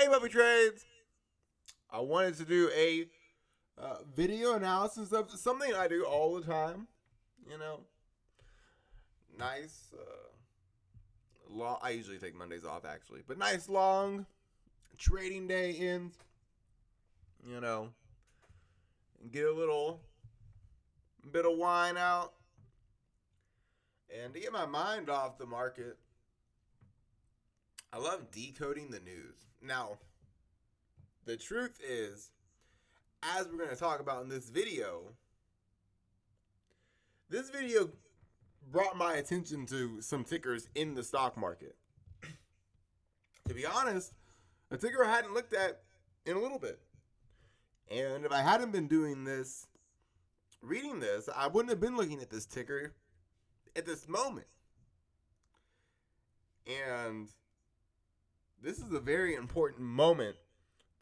Hey, Puppy Trades! I wanted to do a video analysis of something I do all the time. You know, nice, long. I usually take Mondays off, actually, but nice long trading day ends. You know, and get a little bit of wine out, and to get my mind off the market, I love decoding the news. Now, the truth is, as we're going to talk about in this video brought my attention to some tickers in the stock market. To be honest, a ticker I hadn't looked at in a little bit. And if I hadn't been doing this, reading this, I wouldn't have been looking at this ticker at this moment. And this is a very important moment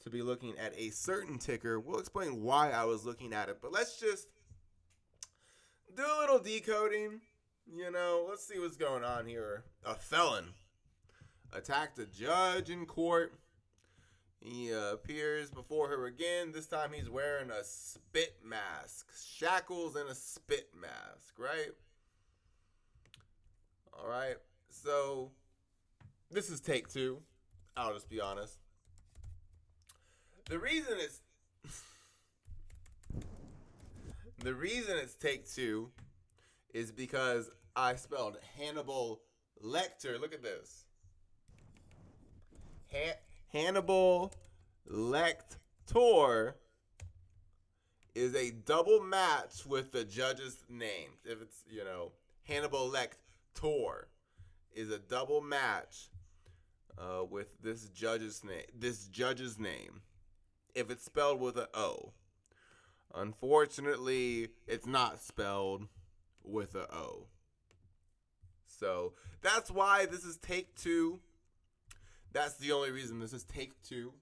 to be looking at a certain ticker. We'll explain why I was looking at it, but let's just do a little decoding. Let's see what's going on here. A felon attacked a judge in court. He appears before her again. This time he's wearing a spit mask. Shackles and a spit mask, right? All right. So this is take two. I'll just be honest. The reason it's take two is because I spelled Hannibal Lecter. Look at this. Hannibal Lecter is a double match with the judge's name. If it's, Hannibal Lecter is a double match with this judge's name. If it's spelled with an O. Unfortunately, it's not spelled with an O. So that's why this is take two. That's the only reason this is take two.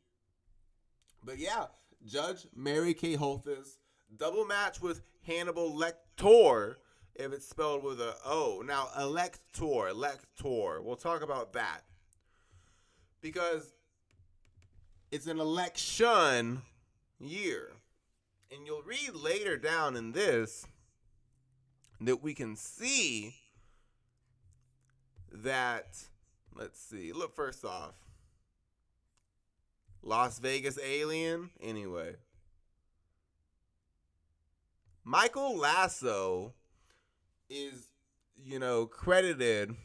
But yeah, Judge Mary Kay Holthus, double match with Hannibal Lecter if it's spelled with an O. Now, elector. We'll talk about that. Because it's an election year. And you'll read later down in this that we can see that, let's see, look, first off, Las Vegas alien, anyway. Michael Lasso is, credited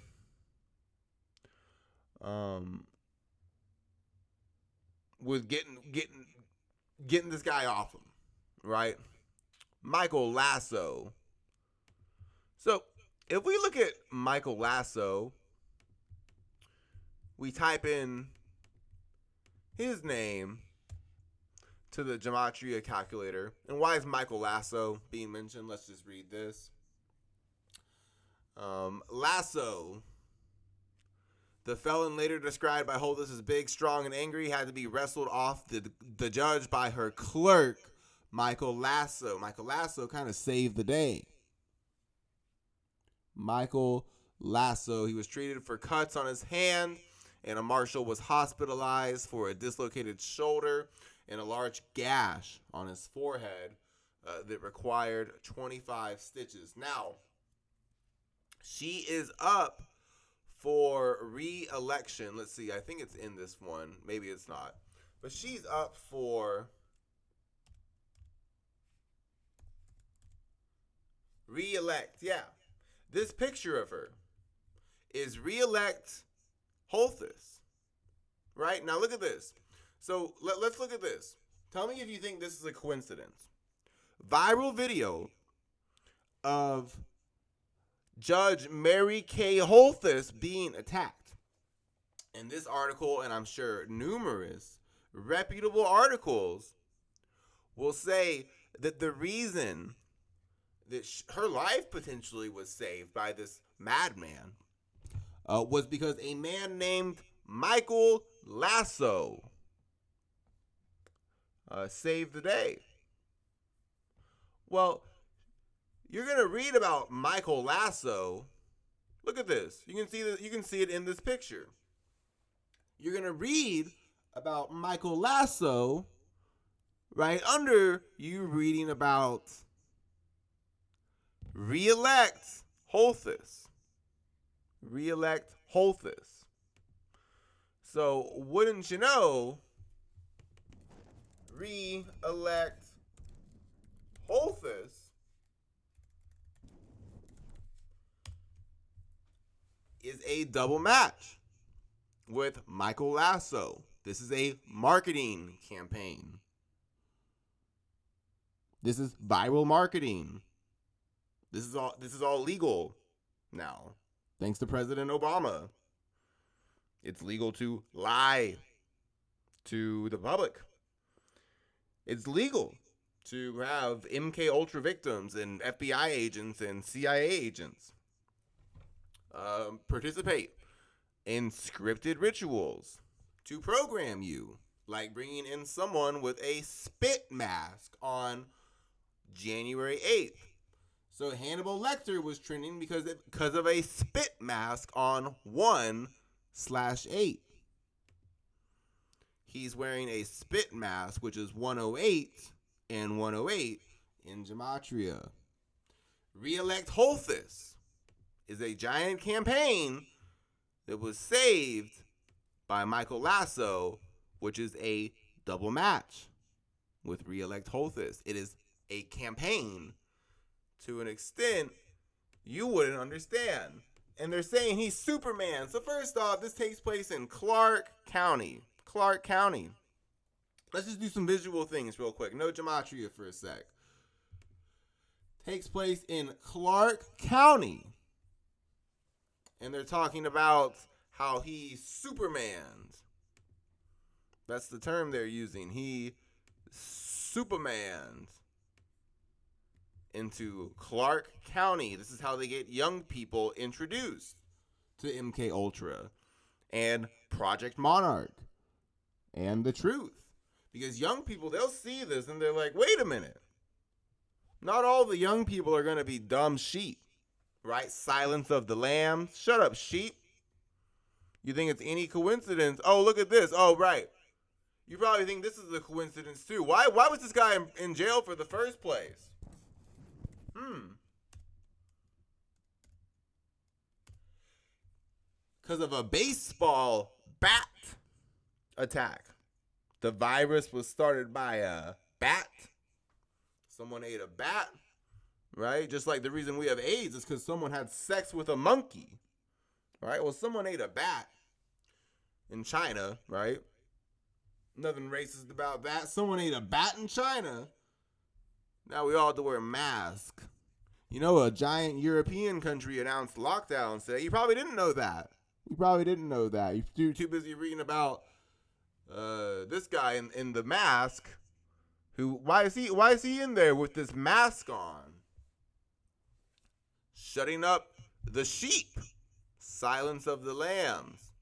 with getting this guy off him, right? Michael Lasso. So, if we look at Michael Lasso, we type in his name to the gematria calculator. And why is Michael Lasso being mentioned? Let's just read this. Lasso, the felon later described by Holthus as big, strong, and angry, had to be wrestled off the judge by her clerk, Michael Lasso. Michael Lasso kind of saved the day. Michael Lasso, he was treated for cuts on his hand, and a marshal was hospitalized for a dislocated shoulder and a large gash on his forehead that required 25 stitches. Now, she is up for re-election. Let's see, I think it's in this one. Maybe it's not. But she's up for re-elect. Yeah. This picture of her is re-elect Holthus. Right? Now look at this. So let's look at this. Tell me if you think this is a coincidence. Viral video of Judge Mary Kay Holthus being attacked. In this article, and I'm sure numerous reputable articles will say that the reason that her life potentially was saved by this madman was because a man named Michael Lasso saved the day. Well, you're going to read about Michael Lasso. Look at this. You can see it in this picture. You're going to read about Michael Lasso, right under you reading about re-elect Holthus. Re-elect Holthus. So, wouldn't you know, re-elect Holthus is a double match with Michael Lasso. This is a marketing campaign. This is viral marketing. This is all legal now. Thanks to President Obama. It's legal to lie to the public. It's legal to have MK Ultra victims and FBI agents and CIA agents participate in scripted rituals to program you, like bringing in someone with a spit mask on January 8th. So Hannibal Lecter was trending because of a spit mask on 1/8. He's wearing a spit mask, which is 108 and 108 in gematria. Re-elect Holthus is a giant campaign that was saved by Michael Lasso, which is a double match with re-elect Holthus. It is a campaign to an extent you wouldn't understand. And they're saying he's Superman. So first off, this takes place in Clark County. Clark County. Let's just do some visual things real quick. No gematria for a sec. Takes place in Clark County. And they're talking about how he Supermaned. That's the term they're using. He Supermaned into Clark County. This is how they get young people introduced to MK Ultra and Project Monarch and the truth. Because young people, they'll see this and they're like, wait a minute. Not all the young people are going to be dumb sheep, right? Silence of the Lambs. Shut up, sheep. You think it's any coincidence? Oh, look at this. Oh, right. You probably think this is a coincidence too. Why was this guy in jail for the first place? Because of a baseball bat attack. The virus was started by a bat. Someone ate a bat, right? Just like the reason we have AIDS is because someone had sex with a monkey, right? Well, someone ate a bat in China, right? Nothing racist about that. Someone ate a bat in China. Now we all have to wear masks. You know, a giant European country announced lockdown today. You probably didn't know that. You're too busy reading about this guy in the mask. Why is he in there with this mask on? Shutting up the sheep. Silence of the Lambs.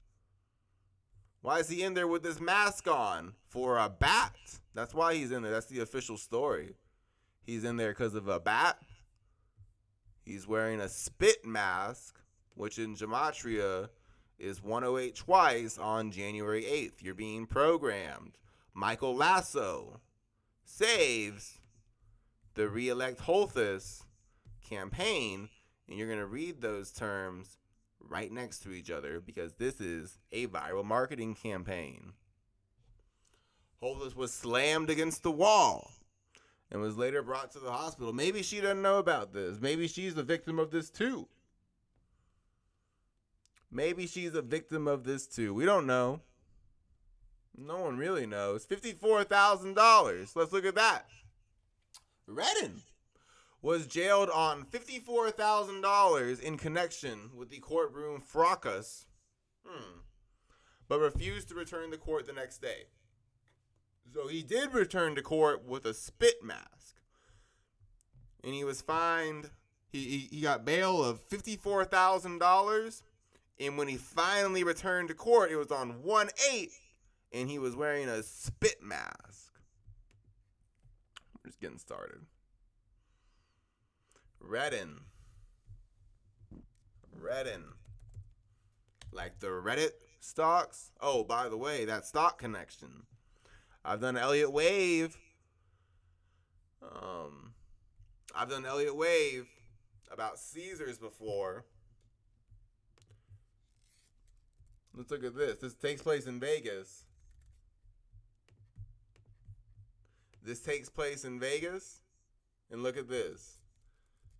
Why is he in there with this mask on? For a bat? That's why he's in there. That's the official story. He's in there because of a bat. He's wearing a spit mask, which in gematria is 108 twice on January 8th. You're being programmed. Michael Lasso saves the re-elect Holthus campaign, and you're going to read those terms right next to each other because this is a viral marketing campaign. Holthus was slammed against the wall and was later brought to the hospital. Maybe she doesn't know about this. Maybe she's a victim of this too. We don't know. No one really knows. $54,000. Let's look at that. Redden was jailed on $54,000 in connection with the courtroom fracas, but refused to return to court the next day. So he did return to court with a spit mask, and he was fined. He got bail of $54,000, and when he finally returned to court, it was on 1/8, and he was wearing a spit mask. We're just getting started. Redden. like the Reddit stocks. Oh, by the way, that stock connection. I've done Elliot Wave. Um, I've done Elliot Wave about Caesars before. Let's look at this. This takes place in Vegas. This takes place in Vegas. And look at this.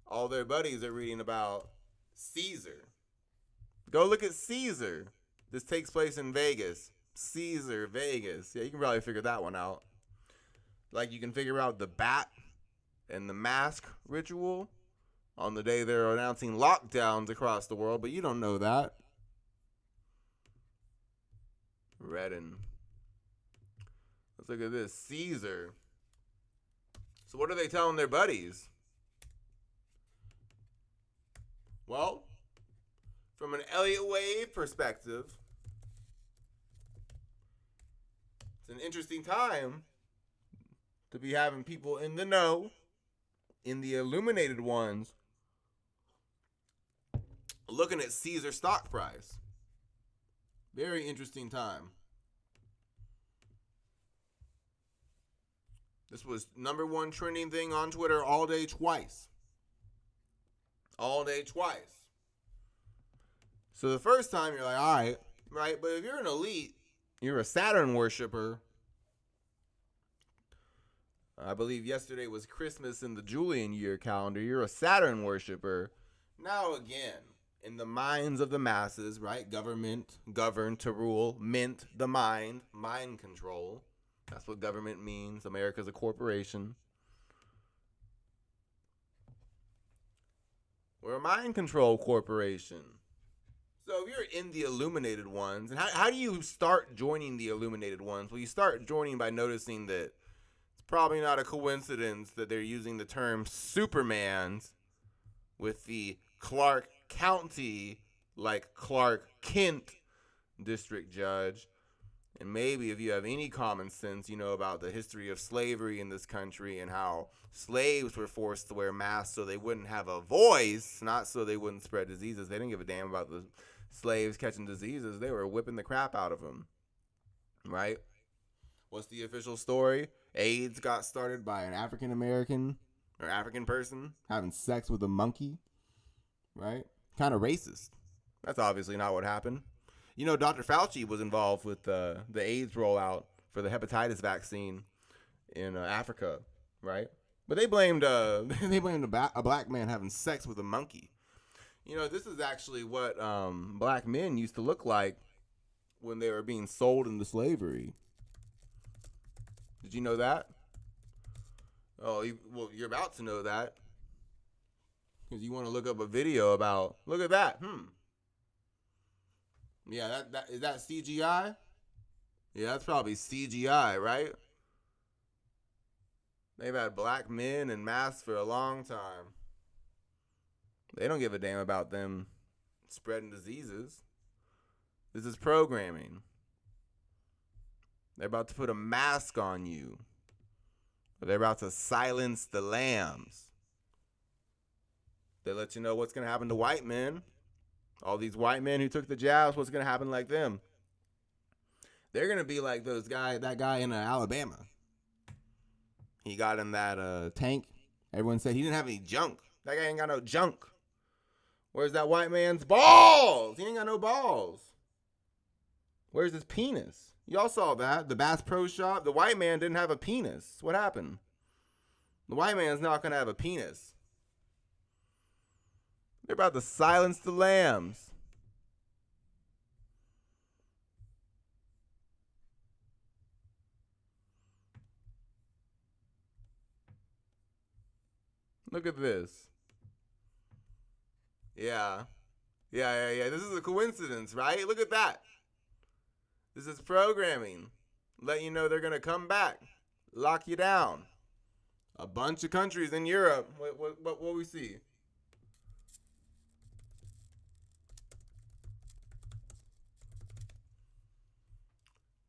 All their buddies are reading about Caesar. Go look at Caesar. This takes place in Vegas. Caesar, Vegas. Yeah, you can probably figure that one out. Like you can figure out the bat and the mask ritual on the day they're announcing lockdowns across the world, but you don't know that. Redden. Let's look at this. Caesar. So what are they telling their buddies? Well, from an Elliot Wave perspective, it's an interesting time to be having people in the know, in the illuminated ones, looking at Caesar stock price. Very interesting time. This was #1 trending thing on Twitter all day twice. All day twice. So the first time you're like, all right, right? But if you're an elite, you're a Saturn worshiper. I believe yesterday was Christmas in the Julian year calendar. You're a Saturn worshiper. Now again, in the minds of the masses, right? Government, govern to rule, mint, the mind control. That's what government means. America's a corporation. We're a mind control corporation. So if you're in the illuminated ones, and how do you start joining the illuminated ones? Well, you start joining by noticing that it's probably not a coincidence that they're using the term Supermans with the Clark County, like Clark Kent district judge. And maybe if you have any common sense, you know about the history of slavery in this country and how slaves were forced to wear masks so they wouldn't have a voice, not so they wouldn't spread diseases. They didn't give a damn about the slaves catching diseases. They were whipping the crap out of them, right? What's the official story? AIDS got started by an African American or African person having sex with a monkey, right? Kind of racist. That's obviously not what happened. You know, Dr. Fauci was involved with the AIDS rollout for the hepatitis vaccine in Africa, right? But they blamed a black man having sex with a monkey. You know, this is actually what black men used to look like when they were being sold into slavery. Did you know that? Oh, well, you're about to know that because you want to look up a video about. Look at that. Yeah, that is that CGI? Yeah, that's probably CGI, right? They've had black men in masks for a long time. They don't give a damn about them spreading diseases. This is programming. They're about to put a mask on you. They're about to silence the lambs. They let you know what's going to happen to white men. All these white men who took the jabs, what's going to happen like them? They're going to be like that guy in Alabama. He got in that tank. Everyone said he didn't have any junk. That guy ain't got no junk. Where's that white man's balls? He ain't got no balls. Where's his penis? Y'all saw that. The Bass Pro Shop. The white man didn't have a penis. What happened? The white man's not going to have a penis. They're about to silence the lambs. Look at this. Yeah. This is a coincidence, right? Look at that. This is programming. Let you know they're going to come back. Lock you down. A bunch of countries in Europe. What we see?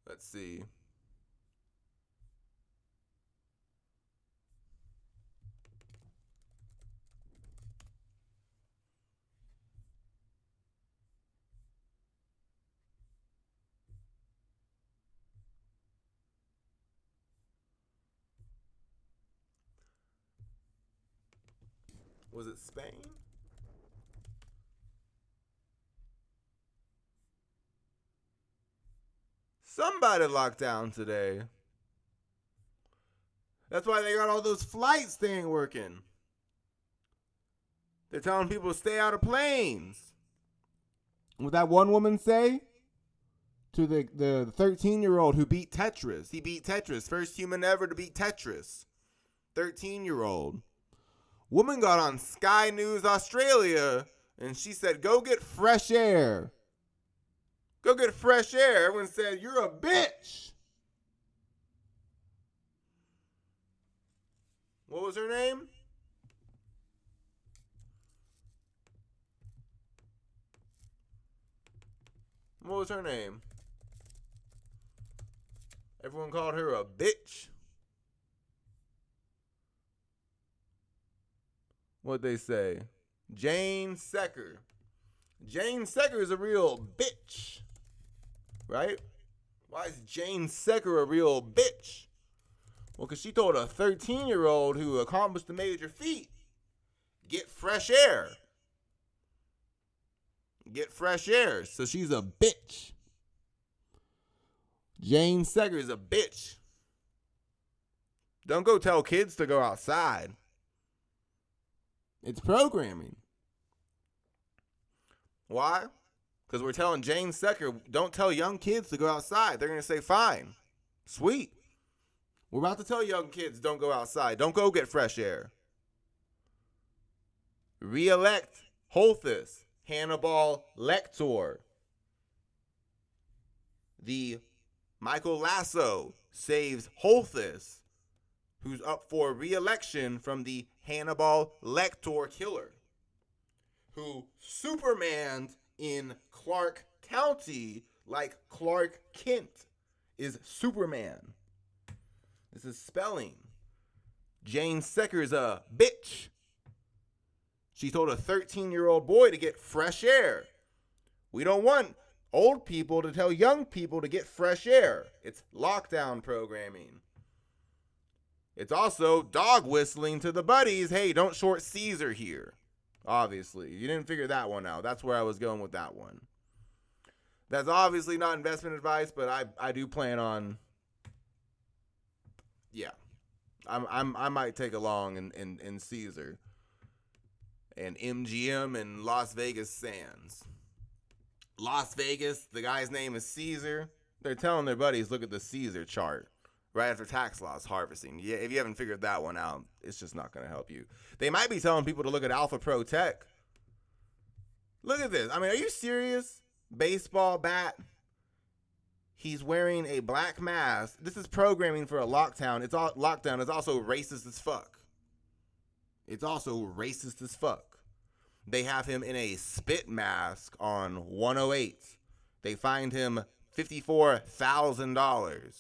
Let's see. Was it Spain? Somebody locked down today. That's why they got all those flights they ain't working. They're telling people to stay out of planes. What that one woman say? To the 13-year-old who beat Tetris. He beat Tetris. First human ever to beat Tetris. 13-year-old. Woman got on Sky News Australia and she said, go get fresh air. Go get fresh air. Everyone said, you're a bitch. What was her name? What was her name? Everyone called her a bitch. What'd they say? Jane Secker. Jane Secker is a real bitch. Right? Why is Jane Secker a real bitch? Well, because she told a 13-year-old who accomplished a major feat, get fresh air. Get fresh air. So she's a bitch. Jane Secker is a bitch. Don't go tell kids to go outside. It's programming. Why? Because we're telling Jane Secker, don't tell young kids to go outside. They're going to say, fine. Sweet. We're about to tell young kids, don't go outside. Don't go get fresh air. Re-elect Holthus, Hannibal Lecter. The Michael Lasso saves Holthus, who's up for re-election from the Hannibal Lecter killer, who Supermaned in Clark County like Clark Kent is Superman. This is spelling. Jane Secker's a bitch. She told a 13-year-old boy to get fresh air. We don't want old people to tell young people to get fresh air. It's lockdown programming. It's also dog whistling to the buddies. Hey, don't short Caesar here. Obviously. You didn't figure that one out. That's where I was going with that one. That's obviously not investment advice, but I do plan on, yeah. I might take along in Caesar and MGM and Las Vegas Sands. Las Vegas, the guy's name is Caesar. They're telling their buddies, look at the Caesar chart right after tax loss harvesting. Yeah, if you haven't figured that one out, it's just not going to help you. They might be telling people to look at Alpha Pro Tech. Look at this. I mean, are you serious? Baseball bat. He's wearing a black mask. This is programming for a lockdown. Lockdown is also racist as fuck. It's also racist as fuck. They have him in a spit mask on 108. They fined him $54,000.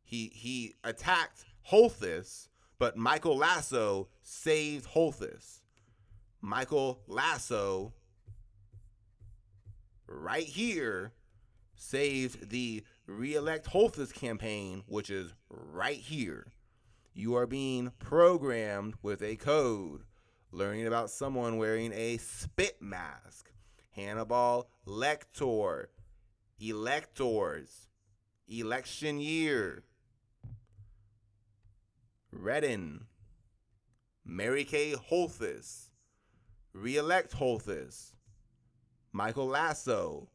He attacked Holthus, but Michael Lasso saved Holthus. Michael Lasso, right here, saved the Re-elect Holthus campaign, which is right here. You are being programmed with a code, learning about someone wearing a spit mask. Hannibal Lecter, electors, election year. Redden, Mary Kay Holthus, re-elect Holthus. Michael Lasso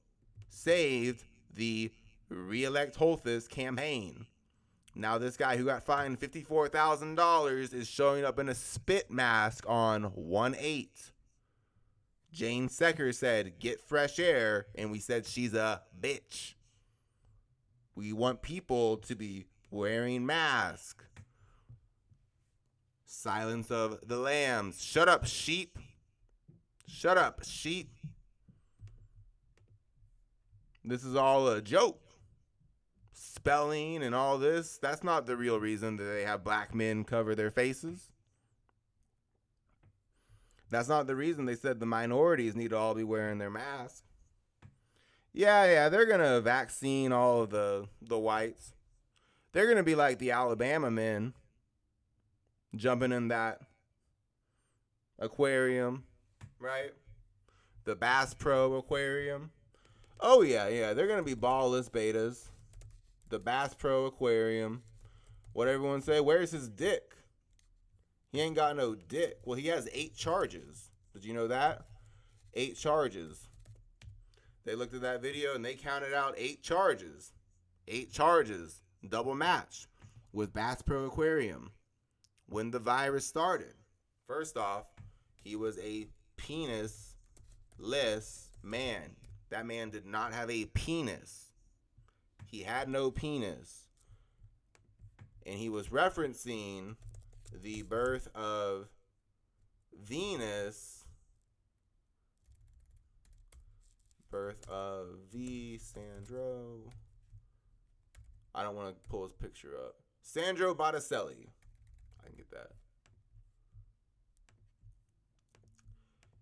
saved the re-elect Holthus campaign. Now this guy who got fined $54,000 is showing up in a spit mask on 1/8. Jane Secker said, get fresh air, and we said she's a bitch. We want people to be wearing masks. Silence of the Lambs. Shut up, sheep. Shut up, sheep. This is all a joke. Spelling and all this, that's not the real reason that they have black men cover their faces. That's not the reason they said the minorities need to all be wearing their masks. Yeah, they're going to vaccine all of the whites. They're going to be like the Alabama men. jumping in that aquarium, right? The Bass Pro Aquarium. Oh yeah, they're gonna be ballless betas. The Bass Pro Aquarium. What everyone say? Where's his dick? He ain't got no dick. Well, he has 8 charges. Did you know that? 8 charges. They looked at that video and they counted out 8 charges. 8 charges. Double match with Bass Pro Aquarium when the virus started. First off, he was a penisless man. That man did not have a penis. He had no penis. And he was referencing the birth of Venus. Birth of V. Sandro. I don't want to pull his picture up. Sandro Botticelli. I can get that.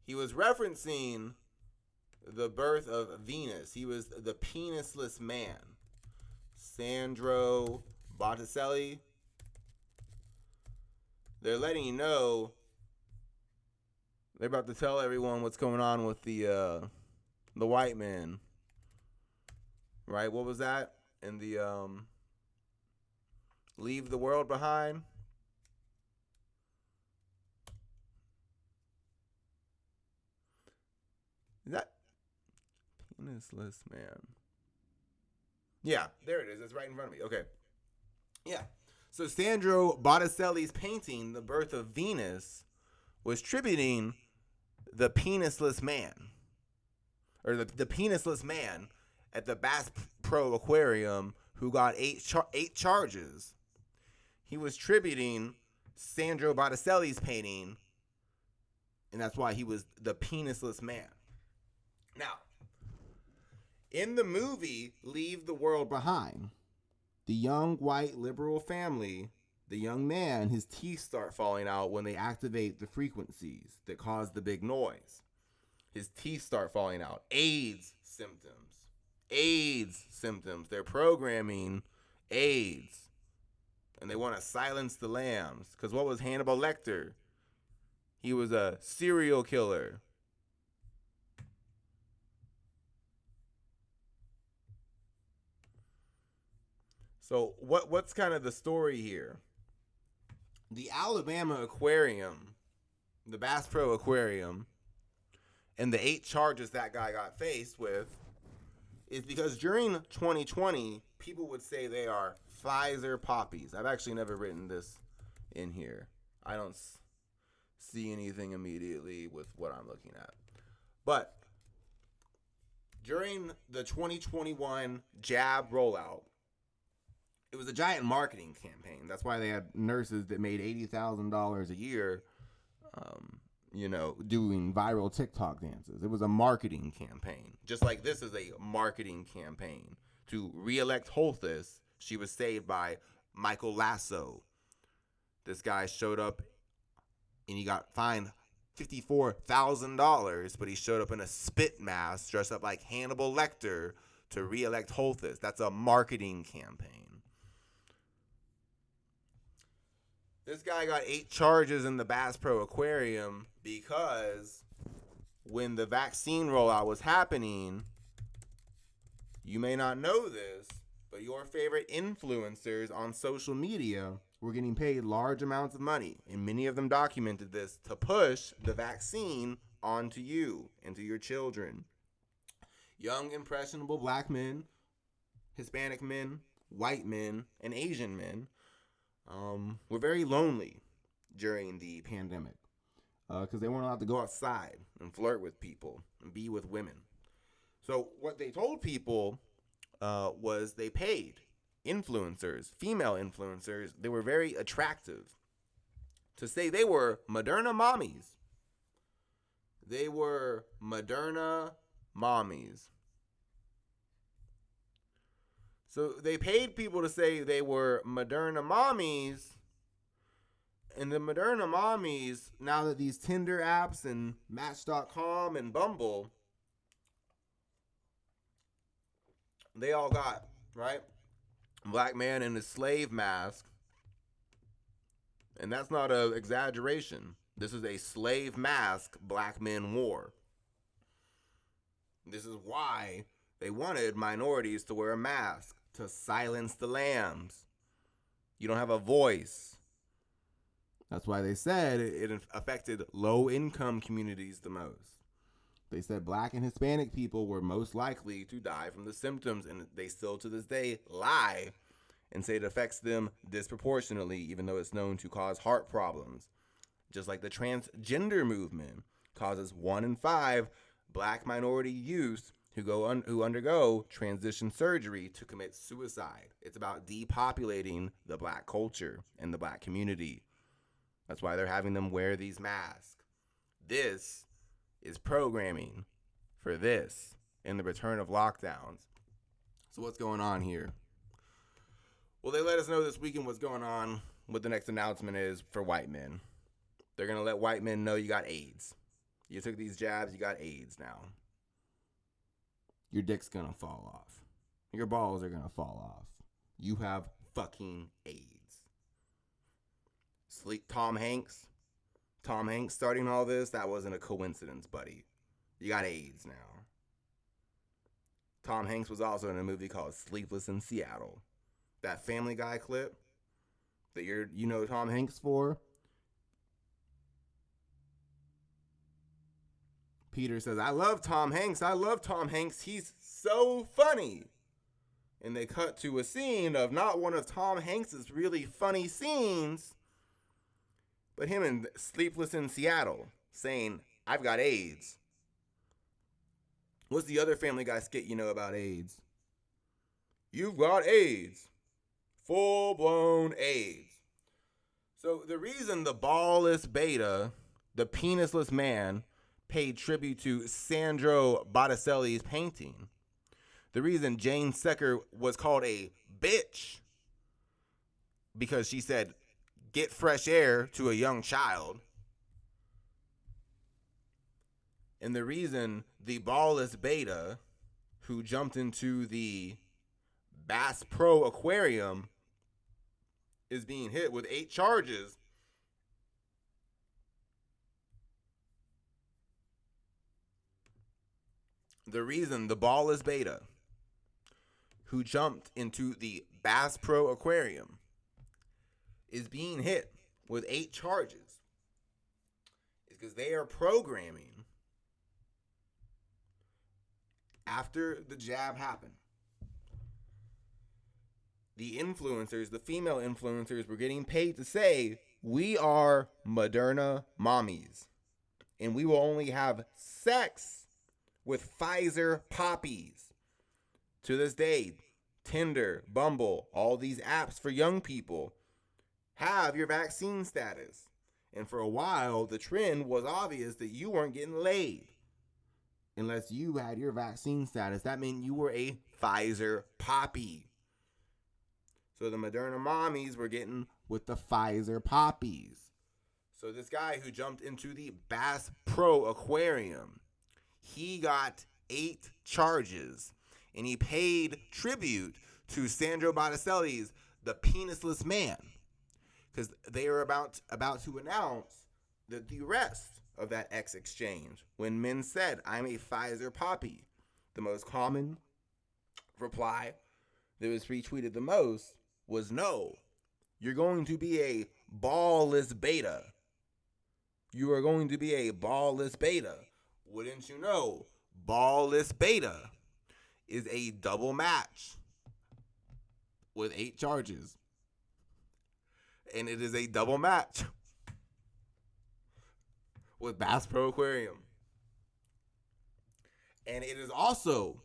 He was referencing the birth of Venus. He was the penisless man. Sandro Botticelli. They're letting you know. They're about to tell everyone what's going on with the white man. Right? What was that? In the Leave the World Behind. Is that penisless man? Yeah, there it is. It's right in front of me. Okay. Yeah. So Sandro Botticelli's painting, The Birth of Venus, was tributing the penisless man. Or the penisless man at the Bass Pro Aquarium who got 8 charges. He was tributing Sandro Botticelli's painting, and that's why he was the penisless man. Now, in the movie Leave the World Behind, the young white liberal family, the young man, his teeth start falling out when they activate the frequencies that cause the big noise. His teeth start falling out. AIDS symptoms. They're programming AIDS. And they want to silence the lambs. Because what was Hannibal Lecter? He was a serial killer. So what's kind of the story here? The Alabama Aquarium, the Bass Pro Aquarium, and the 8 charges that guy got faced with is because during 2020, people would say they are Pfizer poppies. I've actually never written this in here. I don't see anything immediately with what I'm looking at. But during the 2021 jab rollout, it was a giant marketing campaign. That's why they had nurses that made $80,000 a year, doing viral TikTok dances. It was a marketing campaign. Just like this is a marketing campaign. To re-elect Holthus, she was saved by Michael Lasso. This guy showed up and he got fined $54,000, but he showed up in a spit mask dressed up like Hannibal Lecter to re-elect Holthus. That's a marketing campaign. This guy got 8 charges in the Bass Pro Aquarium because when the vaccine rollout was happening, you may not know this, but your favorite influencers on social media were getting paid large amounts of money, and many of them documented this, to push the vaccine onto you and to your children. Young, impressionable black men, Hispanic men, white men, and Asian men were very lonely during the pandemic because they weren't allowed to go outside and flirt with people and be with women. So what they told people was they paid influencers, female influencers, they were very attractive, to say they were Moderna mommies. They were Moderna mommies. So they paid people to say they were Moderna mommies. And the Moderna mommies, now that these Tinder apps and Match.com and Bumble, they all got, right? Black man in a slave mask And that's not an exaggeration. This is a slave mask black men wore. This is why they wanted minorities to wear a mask, to silence the lambs. You don't have a voice. That's why they said it affected low-income communities the most. They said black and Hispanic people were most likely to die from the symptoms, and they still to this day lie and say it affects them disproportionately, even though it's known to cause heart problems. Just like the transgender movement causes 1 in 5 black minority youth who undergo transition surgery to commit suicide. It's about depopulating the black culture and the black community. That's why they're having them wear these masks. This is programming for this in the return of lockdowns. So what's going on here? Well, they let us know this weekend what's going on, what the next announcement is for white men. They're going to let white men know you got AIDS. You took these jabs, you got AIDS now. Your dick's going to fall off. Your balls are going to fall off. You have fucking AIDS. Tom Hanks starting all this, that wasn't a coincidence, buddy. You got AIDS now. Tom Hanks was also in a movie called Sleepless in Seattle. That Family Guy clip that you know Tom Hanks for. Peter says, I love Tom Hanks. He's so funny. And they cut to a scene of not one of Tom Hanks's really funny scenes, but him in Sleepless in Seattle saying, I've got AIDS. What's the other Family Guy skit you know about AIDS? You've got AIDS. Full-blown AIDS. So the reason the Balless Beta, the penisless man, paid tribute to Sandro Botticelli's painting, the reason Jane Secker was called a bitch because she said, get fresh air to a young child, and the reason the Balless Beta, who jumped into the Bass Pro Aquarium, is being hit with 8 charges. The reason the Balless Beta, who jumped into the Bass Pro Aquarium, is being hit with 8 charges is because they are programming after the jab happened. The influencers, the female influencers, were getting paid to say, we are Moderna mommies, and we will only have sex with Pfizer poppies. To this day, Tinder, Bumble, all these apps for young people have your vaccine status. And for a while, the trend was obvious that you weren't getting laid unless you had your vaccine status. That meant you were a Pfizer poppy. So the Moderna mommies were getting with the Pfizer poppies. So this guy who jumped into the Bass Pro Aquarium, he got 8 charges. And he paid tribute to Sandro Botticelli's The Penisless Man, because they are about to announce the rest of that X exchange. When men said, I'm a Pfizer poppy, the most common reply that was retweeted the most was, no, you're going to be a Balless Beta. You are going to be a Balless Beta. Wouldn't you know, Balless Beta is a double match with 8 charges. And it is a double match with Bass Pro Aquarium. And it is also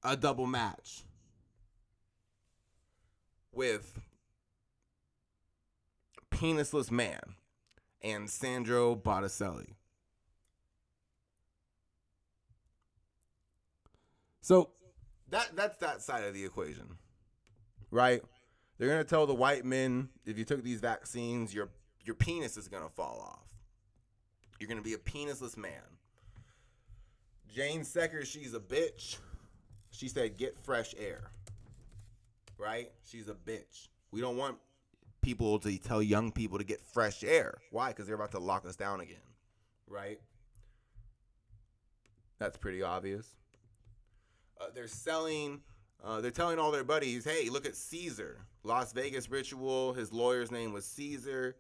a double match with Penisless Man and Sandro Botticelli. So that's that side of the equation, right? They're going to tell the white men, if you took these vaccines, your penis is going to fall off. You're going to be a penisless man. Jane Secker, she's a bitch. She said, get fresh air. Right? She's a bitch. We don't want people to tell young people to get fresh air. Why? Because they're about to lock us down again, right? That's pretty obvious. They're telling all their buddies, hey, look at Caesar. Las Vegas ritual, his lawyer's name was Caesar.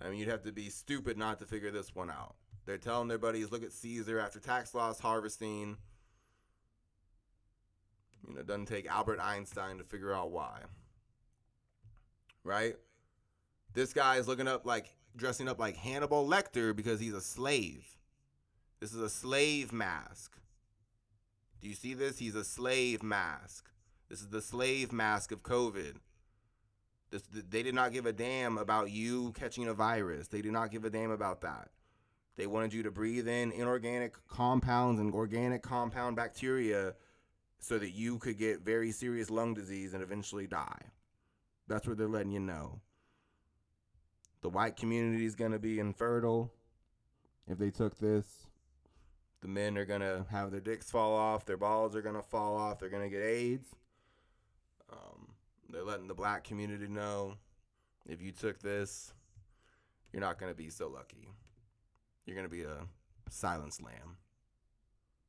I mean, you'd have to be stupid not to figure this one out. They're telling their buddies, look at Caesar after tax loss harvesting. It doesn't take Albert Einstein to figure out why. Right? This guy is dressing up like Hannibal Lecter because he's a slave. This is a slave mask. Do you see this? He's a slave mask. This is the slave mask of COVID. They did not give a damn about you catching a virus. They did not give a damn about that. They wanted you to breathe in inorganic compounds and organic compound bacteria so that you could get very serious lung disease and eventually die. That's what they're letting you know. The white community is going to be infertile if they took this. The men are going to have their dicks fall off. Their balls are going to fall off. They're going to get AIDS. They're letting the black community know, if you took this, you're not going to be so lucky. You're going to be a silent lamb.